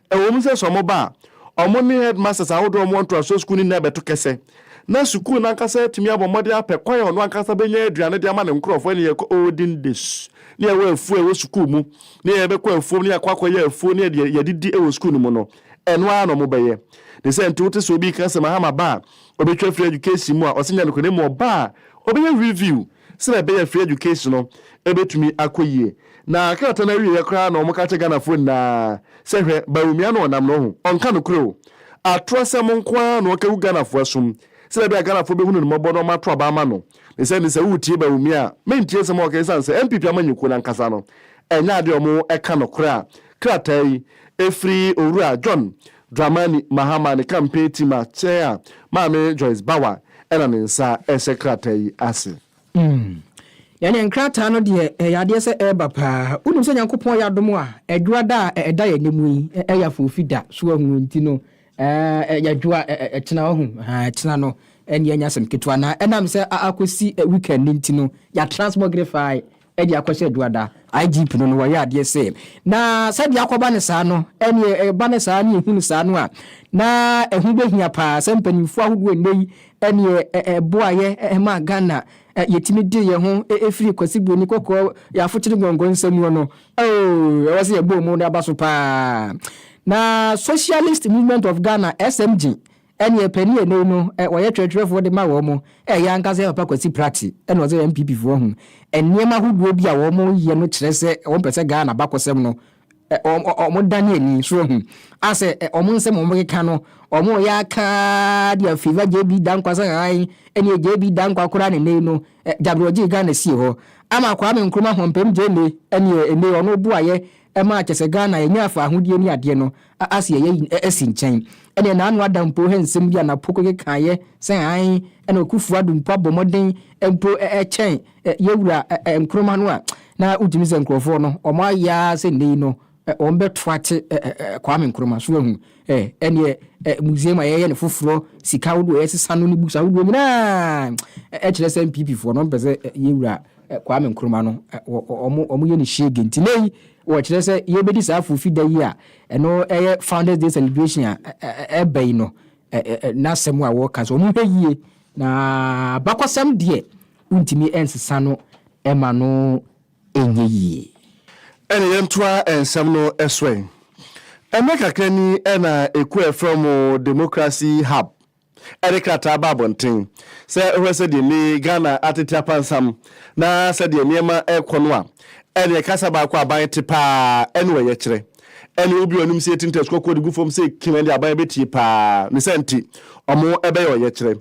Speaker 2: ewom se so mo ba omo ne headmasters awodo omo nto aso school ni na beto kese na school na nkasa timi abomode apekwan ono ankasa benya aduane de ama ne nkrofo ne ye ko olden days ne ye we afu e wo school mu ne ye be ko afu ne akwakwa ye afu ne ye didi e wo school mu no enwa no mobeye de say nti so bi kan se Mahama ba obetwa free education mu a osenya no kone mu ba obeye review se na be free education no ebetumi akoyie na akata na wi yakra na omuka che Ghana phone na se hwe ba umia no onam no ho onka no kro atrosem nkwa na okawu Ghana fo asum se be Ghana fo be hunu no mobo no mato aba ama no de say ni se wutie ba umia mentie se mo okay sanse MPP amanyiku na nkasa no enya ade omo eka no kra kratai Efri Owura John Dramani Mahama ne campaign team a chair Mame Joyce Bawa ena ne nsa secretary ase.
Speaker 1: Yani nkrata no de yade se eba pa unim se Nyankopon ya dom a edwada eda ya nemu yi eya fofida so ahu nti no yadwa etena ho etena no eni anya sem ketwa na enam se akosi weekend nti no ya transmogrify edi akwose edwada IGP no wo ya de se na sabi akoba ne saa no eni ba ne saa ne ehunu saa no a na ehu behia pa se mpanimfu ahodo enei eni boaye ma Ghana yetimi de ye ho efiri kwasibu ni kokko ya fochiri gongon nsam no e wase ye bo mu na baso pa na Socialist Movement of Ghana SMG eni epani enei no woye twetwefo de ma wo mo ya nkase papa kwasi practice eni woze MPP fo ho eniema hodo bi a wo mo ye no kire se wo pese Ghana bakosem no omo Daniel ni so hu ase omo nsem omo keka no omo ya ka dia fever JB dankwasa ai eni JB dankwakora ne nei no jabroji Ghana si ho ama kwa me nkroma hompem je ne eni ono buaye ma chese Ghana enya afa ahodie ni ade no ase ye esi nchen eni na anu adampo hensem bia na poko keka ye se ai eni okufu adumpo abomoden empo chen yewura nkroma no a na utimi se nkrofo no omo ya se nei no ombe twate Kwame Nkrumah so hu ene museum aye ne foforo sika wodo esesa no ni busa wodo nyina kire se MPP fo no pese yewura Kwame Nkrumah no omo ye ni shege ntinei wo kire se ye bedi sa afufi da yi a eno Founders Day celebration a bai no na semu a wo kan so omo hweyie na bakwasam de untimi ensesa no ema no enye yie
Speaker 2: ene yentoa ensem no eswen Emeka Kani ena eku from Democracy Hub Erikrata Babontin se ohwese de ni Ghana atete pansam na se de niema ekono a ene kasa ba kwa aban tepa ene we yekire ene obi onum se tintes kokko de gufom se kimende aban beti pa ne senti omo ebe yo yekire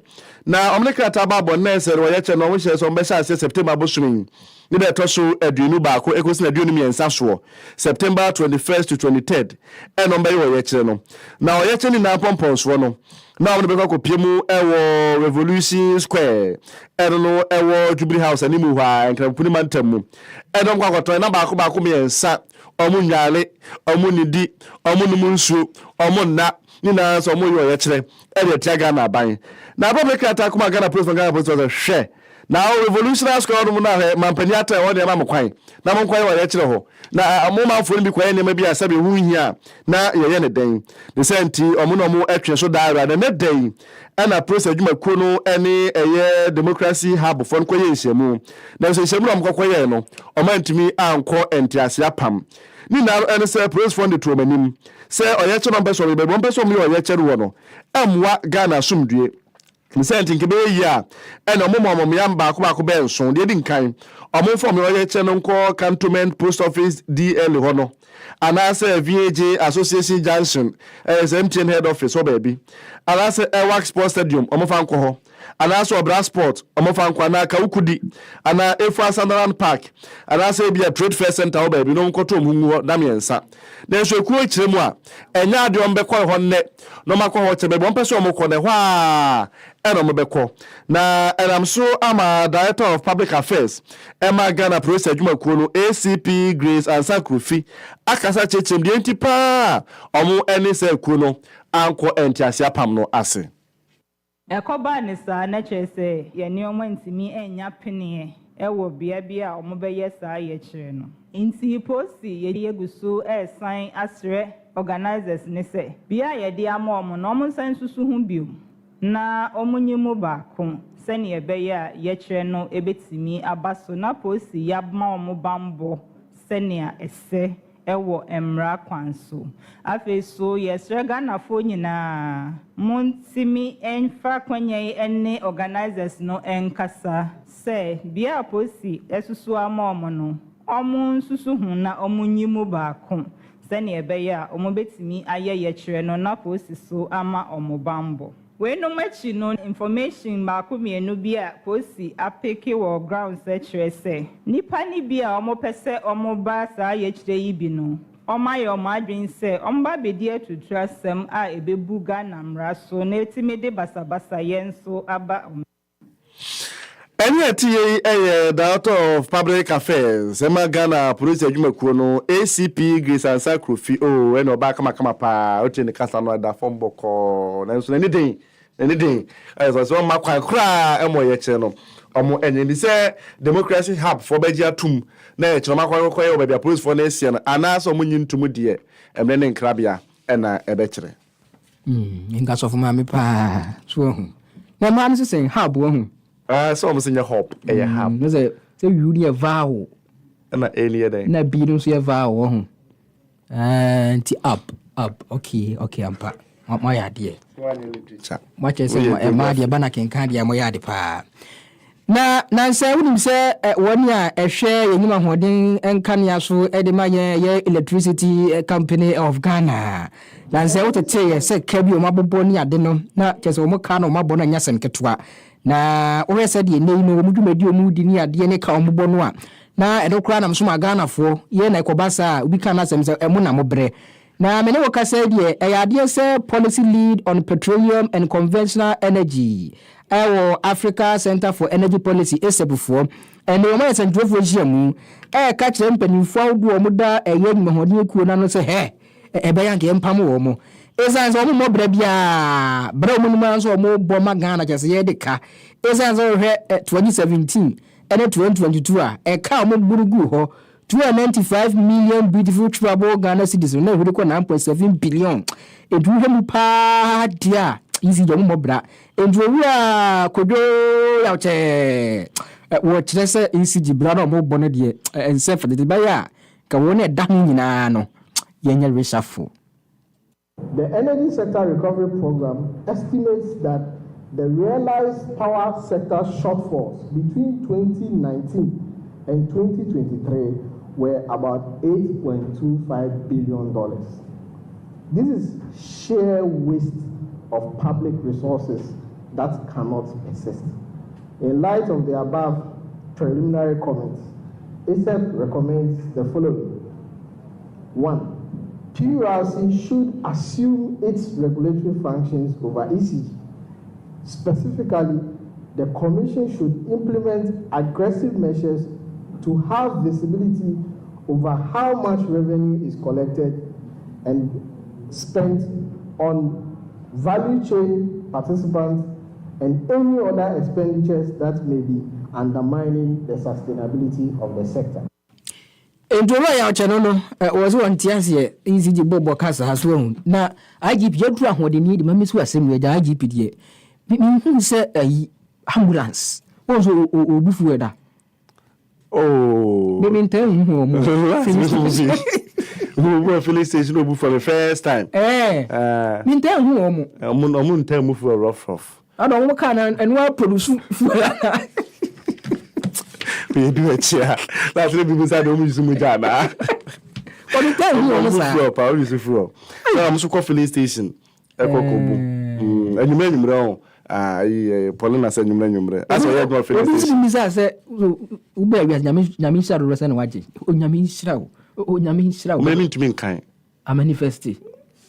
Speaker 2: na omnekrata babon na se ro yekire no wo hye so mbesha se September bosumin ni be toso aduonu baako ekosi na aduonu miensa so September 21st to 23rd eno mbe yo yekire no na oyekire ni na pomponso no na omne be ko piemu ewo Revolution Square eno no ewo Jubilee House ani mu hwa enkrampuni mantamu eno kwa kwato na baako miensa omu nyale omu nidi omu numunsu omu na ni na so omu yo yekire e de Ghana aban na public attack kuma Ghana Police hwe na Revolutionary Square no na mampani ata won de ma mkwan na mkwan wa yekire ho na amoma afori bi kwaye nema bi asabe hu hia na yeye ne den ne senti omu no mu atwe so daara na ne den ana process adwuma kuo no ene eye Democracy Hub fon kwaye nhyiamu na so nhyiamu no mkwaye no omantimi anko entiase apam ni na ene se press fund to manim se oyekire no mpeso be mpeso mu oyekire wo no amwa Ghana sumdue Nisenti nkebe yi a ena omo yamba ko be nso de di nkan omo form yo ye che no nko Cantonment Post Office DL hono anase VAJ Association Junction MTN head office o baby anase Wax Sports Stadium omo fa nko ho anase Obra Sport omo fa nko na ka ukudi ana Efa Sunderland Park anase bia Trade Fair Center o baby no nko to omu na miensa na so ku ekire mu a enya ade ombe kwa ho nne no makwa ho chebe bo mpese omo ko ne hwa eno mebeko na enamso ama Director of Public Affairs Emma Ghana Police adwuma kuo no ACP Grace Ansakrufi akasa chechem de ntipa omo ene se kuo no anko entiase apam no ase
Speaker 13: ekoba ne sa na chese ye ne omo ntimi enya pene ewo bia omo beye sa ye kire no nti posi ye yegusu sign asre organizers ne se bia ye de ama omo no omo san susu hu biom na omunyimu baako sene ebeye a yekire no ebetimi abaso na posi yabma omubambo sene ese ewo emra kwanso afeso yesre Ghana fo nyina montimi enfa kwanyei ene organizers no enkasa se bia posi esusu ama omo no omo susu hu na omunyimu baako sene ebeye a omobetimi aye yekire no na posi so ama omubambo we no machi no information ba ko mienu bia posi apeke wo ground search say nipa ni bia omo pese omo ba sa ye kire yi bi no omaye omo adwen se omba bedi atutra sem a ebebu Ghana mra so na etime de basabasa yenso aba
Speaker 2: Any eye Director of Public Affairs Emma Ghana Police adwuma kuo no ACP Grace Ansakrufi eno ba kama pa o tene kasa no da form boko na nso anything so makwan kra emo ye kire no omo enye ni se Democracy Hub for beji atum na ye kire makwan koye o bia police for na esia no ana so munyi ntum de emre ne nkrabia ena ebe kire
Speaker 1: inga so fuma me pa so na man se sen hub wo hu
Speaker 2: so omo se nya hub e hub
Speaker 1: no se yuri e vow
Speaker 2: na elie den
Speaker 1: na bi no so ye vow wo hu anti up okay ampa ma ya de ma che se ma de bana kenkan de ma ya de pa na nse wunim se woni a ehwe yenyima hoden enkania so e de ma ye electricity company of Ghana na nse wotete ye se kabi o mabobɔ ni ade no na che se o mo ka no mabɔ na nyasem ketwa na o hese de nei no mo dwumadi o mu di ni ade ne ka o mo bɔ no a na e do kra na mso ma Ghana fo ye na ekobasa obi ka na sem se emo na mo bre na mene wo kasa de ade se policy lead on petroleum and conventional energy our Africa Center for Energy Policy esebufo ene o ma sentrofo jiamu ka kire mpanimfo awdo o muda eye nyimahode ekuo na no se he ebe yanke empam wo mo esanse o mo bra bia bra o munuma so o mo bo ma Ghana kese ye de ka esanse o hwe 2017 ene 2022 a eka mo burugu ho 295 million beautiful travel Ghana citizens na huri ko 9.7 billion edu hemu pa dia easy jo mo bra edu owura kodo ya che wo kire se ECG bra no mo bone de ense fa de ba ya ka won e da ho nyina no yenya reshuffle.
Speaker 14: The Energy Sector Recovery Program estimates that the realized power sector shortfalls between 2019 and 2023 were about $8.25 billion. This is sheer waste of public resources that cannot persist. In light of the above preliminary comments, ASEP recommends the following. 1. PURC should assume its regulatory functions over ECG. Specifically, the Commission should implement aggressive measures to have visibility over how much revenue is collected and spent on value chain participants and any other expenditures that may be undermining the sustainability of the sector.
Speaker 1: Endoro ya chano no was one tiase ECG bobo kasa haswo na IGP yadu ahode ni de mamisu asem ya IGP de mi se ambulance wonso obufu eda
Speaker 2: oh
Speaker 1: me ntem hu mo
Speaker 2: we filling station obu for the first time
Speaker 1: me ntem hu
Speaker 2: mo ntem mu for rough
Speaker 1: ado mo kana enwa produce
Speaker 2: we do it here that's the people say don't use mujana
Speaker 1: on ntem hu mo sa
Speaker 2: pa we use fuel so am so call filling station ekokobu enyumre Paulina said nyumre aso ye go filling station
Speaker 1: mi sa se ube wi nyami shira ro se na waje nyami shira
Speaker 2: me mean to me kan
Speaker 1: a manifesti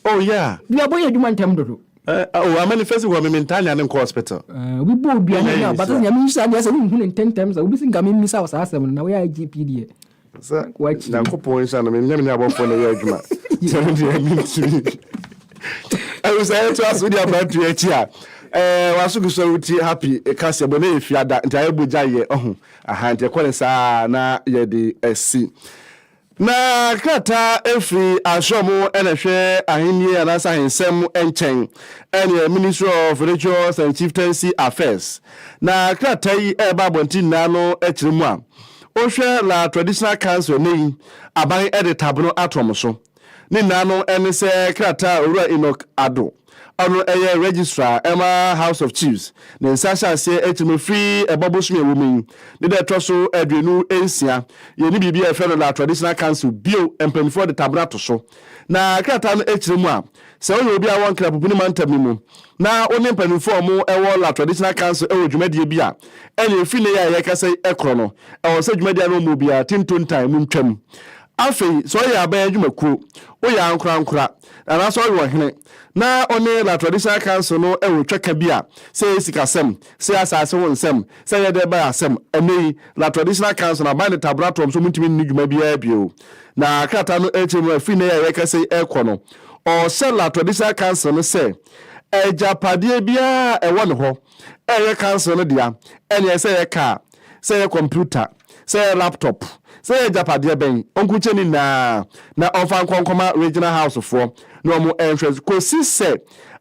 Speaker 2: oh yeah
Speaker 1: we aboye aduma ntem dodo
Speaker 2: a manifesti wo me mentally and in hospital
Speaker 1: we bo bia na but nyami shira na se hu 10 times we bi singa me sa wasa asem na we IGP die
Speaker 2: sa na kopo nsa na me nyame na abofo na ye adwuma so dey mean to me I was saying to us with your brand to here wasu guso wuti happy Kaseɛbɔ na efiada nta ebuja ye ahante kwalesa na ye de esi na krata efri ashomo enehwe ahenie anasa hensem enchen ene Ministry of Religious and Chieftaincy Affairs na krata yi eba bontin na no ekiremu a ohwe la Traditional Council nei aban ede tabno atom so ni nano ene se krata owura Enoch Ado ono registrar Emma House of Chiefs ne nsasha se etime free ebobosumi ewumi ne de troso aduenu ensia ye ni bibia efe no la Traditional Council bio empanifo de tabrato so na krata no ekiremu a se onye obi a won kra popuni mantam mu na oni empanifo mo ewo la Traditional Council ewo dwumadie bia ene efi ne ya kase ekro no ewo se dwumadie no mo bia tintontan mu ntwam afei so ya ba adwumakuo o ya ankra na so yo hene na one la Traditional Council no ewo tweka bia se sikasem se asase wonsem se ye de ba asem enei la Traditional Council na ba ne tabratom so mutimi ni dwuma bia bio na krata no echemu afi ne ya kase ekọ no o se la Traditional Council no se ejapade bia ewo ne ho eye council no dia ene se ye car se ye computer se ye laptop say japade ben onkuche ni na ofa nkonkoma regional house for no mo entrance ko si se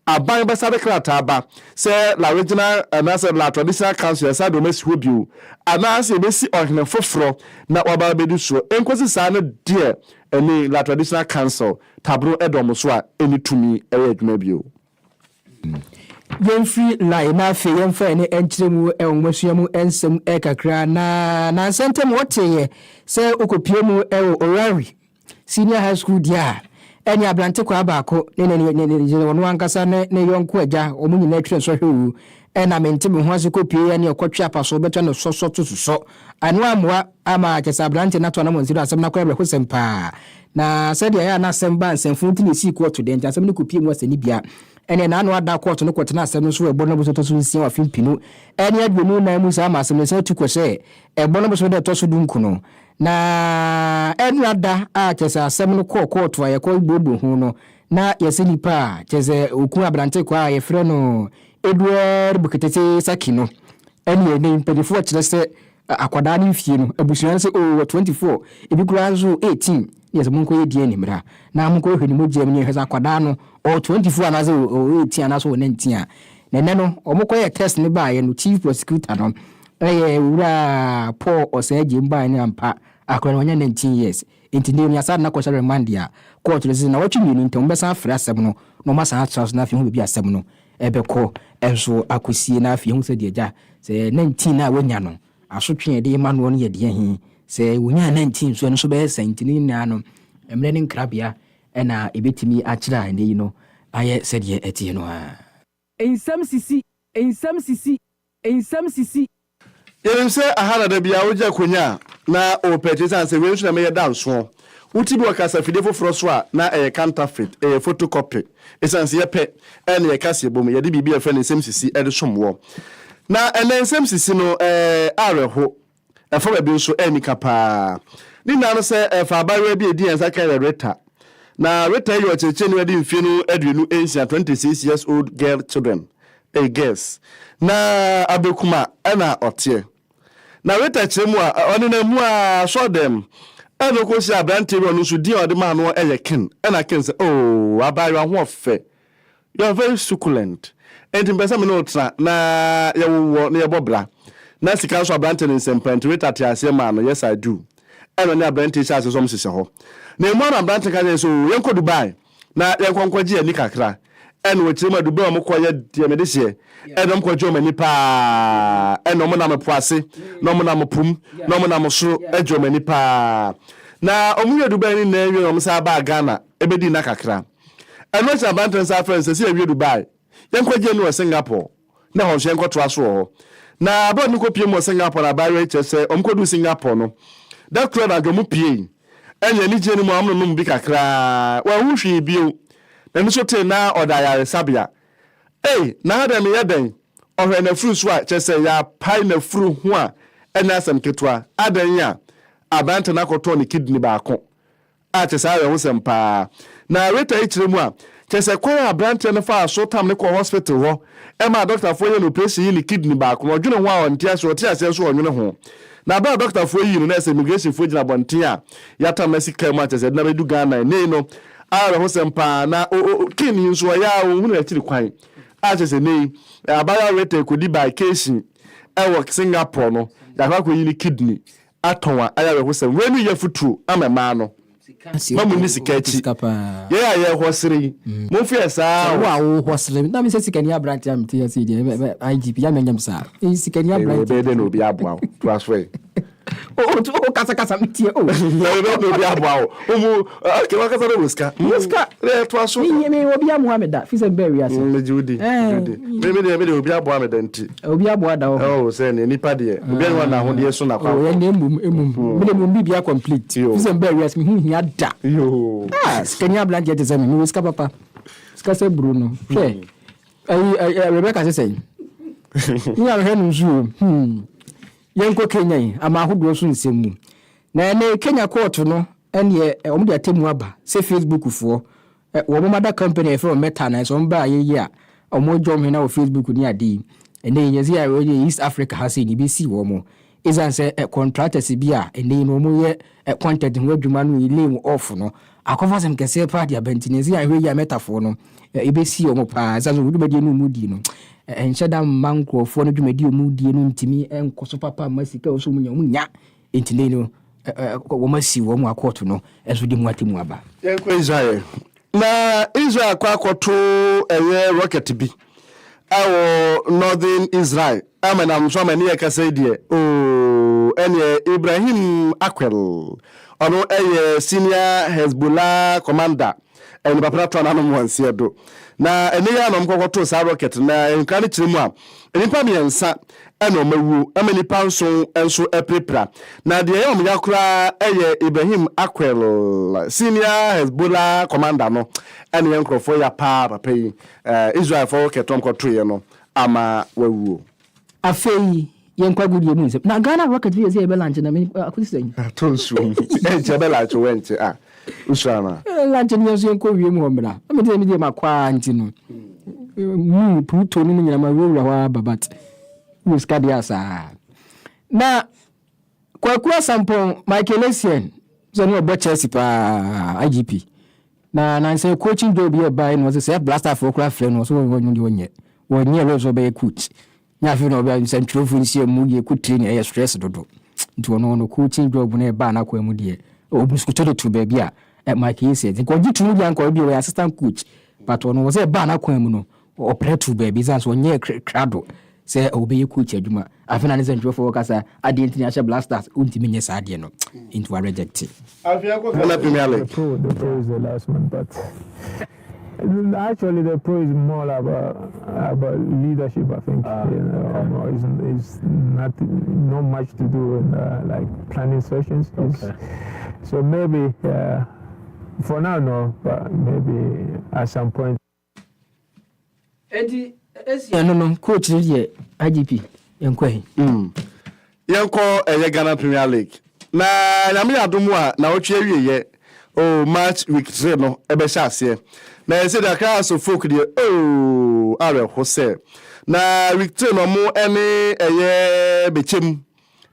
Speaker 2: aban ba sabe krata aba say la regional na say la Traditional Council say do mesi hobiu ana say be si ohene foforo na oba bedu so enkosi sa no de eni la Traditional Council tabro edom so a eni tumi ewe adwuma bio
Speaker 1: yemfri line na fe yemfa ne enkyeremu enwasuamu ensem ekakra na sentem wote se okopiemu orari senior high school dia eni ablante kwa baako ne wono ankasa ne yonko agya omunyi na twere so hwewu ena mentebe ho ase kopie ne okotwe apaso beto ne soso tususo anu amwa ama kesa ablante na to na monziro asem na kwa bre hosempa na sadia ya na semba nsemfu ntini si ko to den asem ne kopie mu aseni bia ene na anu ada court no kwotena asem so ebo no bo to so nsia wa fimpinu ene adwenu na mu sa ma asem se tuko se ebo no bo so de to so dunku no na ene ada a kesa asem no court wa ye ko igbobo hu no na yesi nipa kese okun abrante kwa ye frɛ no Edward Buketete Sakino ene ne impedifo kire se akwada ne fie no abusuan se 24 ebi kura so 18 yes monko ye die nimra na monko hwani mogye me hwesa akwada no 24 anaze 18 anaso 19 nene no omko ye test ne ba ye no chief prosecutor no wura Paul Osagie mba ne ampa akwada wanya 19 years intinde mi asad na kwesha remand ya court resist na watwi ni ntam besa afra asem no no masa atras na afi hu bi asem no ebeko enso akosie na afi hu se de ja se 19 na wonya no asotwe de ma no ye de hi se wonya 19 so no so be sentini na no emre ne nkrabia na ebetimi akira ne yi no aye se de etie no ha
Speaker 8: ensam sisi
Speaker 2: Yense ahara da bia woja konya na opete san se wensu na me danso utibi wakasa fide foforo so a na counterfeit photocopy esanse ye pe na ye Kaseɛbɔ mu ye de bibia fa ne nsem sisi e de somwo na ene nsem sisi no areho fa ba bi nso anika pa ni na no se fa abawe bi edi ensa ka reta na reta yo cheche ni wadi mfie no aduenu ensia 26 years old girl children girls na abekuma na otie na reta chemu a oni na mu a show them eno ko si abrante ro no so di ode ma no kin na kin say oh abayo ho ofe you are very succulent and mbesa me no tra na ye wo na ye bobra na sika so abrante ne sempant reta te ase ma no yes I do eno na abrante sha ase so msese ho na emu na abrante ka so yenko Dubai na yenkonkwaji ani kakra eno we chirema Dubai mo koye de me de hye eno mo kwaji o mani pa eno mo na me poase no mo na mo pum no mo na mo so ejo mani pa na omuye Dubai ni na ewie no sa ba Ghana ebedi na kakra eno cha abrante sa friends se ewie Dubai yenkwaji enu Singapore na ho hye enkoto aso ho na abo ni ko pie mo Singapore na ba chese omkodu Singapore no that crowd agomu pie enya ni je ni mo amno no bi kakra wa huhwe bio na nso te na odaya sabia na da me yeden ohwe na furu so a chese ya pai na furu ho a ena asem ketwa adan ya abante na koto ni kidney baako a chese ayo ho sempa na reta ichiremu a chese kwa abante na fa so tam ne ko hospital ho ma doctor fo ye no operation ni kidney baako no dwene ho a ontia so tia se so onwene ho na ba doctor fo yi no na immigration fo gina bontia ya tam na sika mu a chese na bedu Ghana ne no ara ho sempa na kini nso ya wo hu na chiri kwan a chese nei abaya reta kodi by case wo Singapore no ya kwa yi ni kidney atonwa aya ho sem wenu ya futu amema no mamu ni sikachi ya hosiri mo fi sa
Speaker 1: wo hosiri na mi se sikani abrante am ti ya se de IGP ya menyam sa sikani abrante
Speaker 2: be no bi aboa transfer
Speaker 1: o kasa mitie o
Speaker 2: no bi aboa o mu ke wa kasa no muska le twaso
Speaker 1: mi obi Muhammad da fi se be ase
Speaker 2: me judi me obi aboa me danti
Speaker 1: obi aboa da
Speaker 2: o se ne nipa de obi anwa na ho de so na kwa
Speaker 1: o ya ne emum me bibia complete fi se be ase mi hu hia da
Speaker 2: yo
Speaker 1: sikani abrante te se mi muska papa ska se Bruno fe Rebecca se say ni a henu zu yenko Kenya ama ahodo so nsemu na ne Kenya court no ene omo de atemu aba se Facebook fo wo mo mada company e from Meta na so mba ye a omo jom hena wo Facebook ni ade ene yezi a East Africa hase ni bi si wo mo izan se contractors bi a ene no mo ye content ho adwuma no ile off no akofa sem kese pa dia bentinezi a hwe ya Meta fo no ebesi wo mo pa za so wo dum de no mudi no ensheda mankrofo no dwumadi omudie no ntimi enkoso papa masika oso munya entile no wo masi wo mu akoto no eso di mu atemu aba
Speaker 2: yenko Israel na Israel kwa akoto rocket bi awo northern Israel amana mso amani ya kasa die ene Ibrahim Akwel ono senior Hezbollah commander ene papato na no mwansie do na ene ya no mkokoto sa rocket na enka ne kiremu a enipa miensa ene omawu amanipa nso enso eprepra na de ya omyakura Ibrahim Akwel senior Hezbollah commander no ene yankrofo ya papa yi Israel for rocket omkoto ye no ama wawu
Speaker 1: afei yenkwa gudi emu nse na Ghana rocket vi eze belanche na me akusisen
Speaker 2: tonsu enche belanche wente usana
Speaker 1: lanche ni yeso yenko wiem homra amede me makwa anti no Pluto ni nyina ma wura wa babat muska dia sa na Wakua Sampon, Michael Essien, so no about Chelsea IGP. Na say coaching job here by was a blaster for craft friend was one year. 1 year also be a coach. Now if you know about central function movie could train a stress dodo. To no coaching job near Bana Quemudi. Or Buscuto to baby at Mike said. The Cogitu Uncle be assistant coach, but one was a Bana Quemuno or Pretu babies as 1 year crado. Say obey coach Juma. I find an essential for workers at the international blasters ultimate Adiano into a rejected.
Speaker 16: The pro is the last one, but actually the pro is more about leadership. I think it's not much to do with like planning sessions. Okay. So maybe for now no, but maybe at some point.
Speaker 1: Eddie, no, coach here, IGP. Yanko
Speaker 2: Ghana Premier League. Na nyame adomu a na otwe wieye o match week 3 no ebe sha ase. Na yese da ka so folk de are hose. Na week 3 no mo ene eye bechem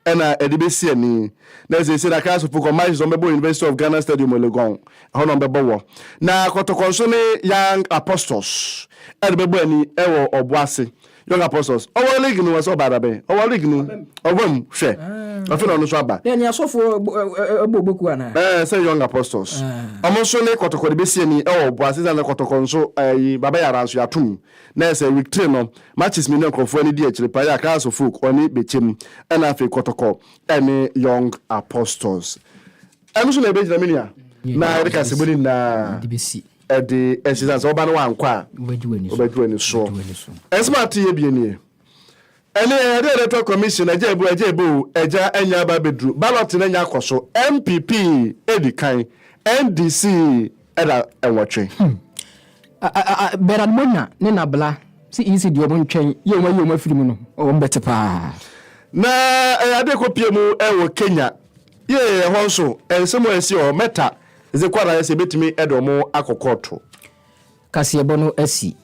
Speaker 2: ena edibesi ani. Na yese da ka so folk match zo mbebo University of Ghana Stadium Legon. Ho no mbebo wo. Na kotokonso ne Young Apostles. Edibebo ani ewo Obuase. Young Apostles. Our league no was so bad abe. Our league no. Obum hwe. Afi no so aba.
Speaker 1: Then ya so for boboku ana.
Speaker 2: Say Young Apostles. Omonso ne kotoko de besi ani Obuase na kotoko nso baba ya ranso ya tum. Na say week 3 no matches million krofo ani di akire pa ya ka so folk oni bechem na afi kotoko ene Young Apostles. Amuso na be jina minia. Na de ka sebodi na
Speaker 1: DBC.
Speaker 2: The exercise oba no wankwa obeduani so esmart ye bienie ene the electoral commission ejebu eja anya ba bedru ballot na nya akoso MPP edikan NDC era enwotwe
Speaker 1: beradmona ne nabla si isi di omo ntwen ye oma firi mu no o mbete pa
Speaker 2: na ade kopie mu ewo Kenya ye ho so ensemo esi o meta ze kwara yese betimi edomo akokoto
Speaker 1: Kaseɛbɔ no asi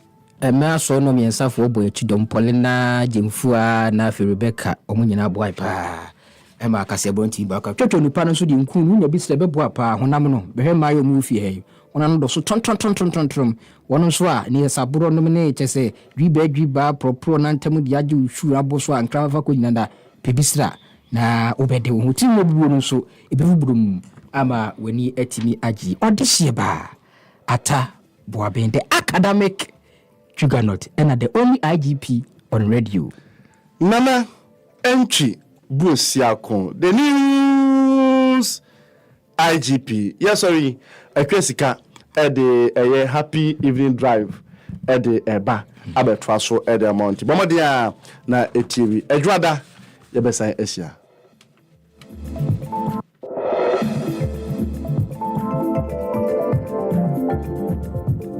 Speaker 1: ɛmɛ aso no miɛnsafo obo etidom Polina Jemfua na Rebecca omo nyina boy pa ɛma Kaseɛbɔ nti ba ka twetwo nipa no so di nku nu nya bi sɛ bɛboa pa honam no behɛ ma yo mu fi hɛ honam do so tontontontontontom wono so a ne yesaboro no ne kyese dwiba propro na ntam di age usu aboso ankra fa ko nyina da pebisra na obede wo ti mo buo no so ebefuburum ama wani etimi agi odihye ba ata boaben the academic juggernaut and the only IGP on radio
Speaker 2: Nana Entry Busiako the news IGP yes sorry akwesika the happy evening drive at the eba abetwaso at the mount bomodia na etiri edwada yebesa esia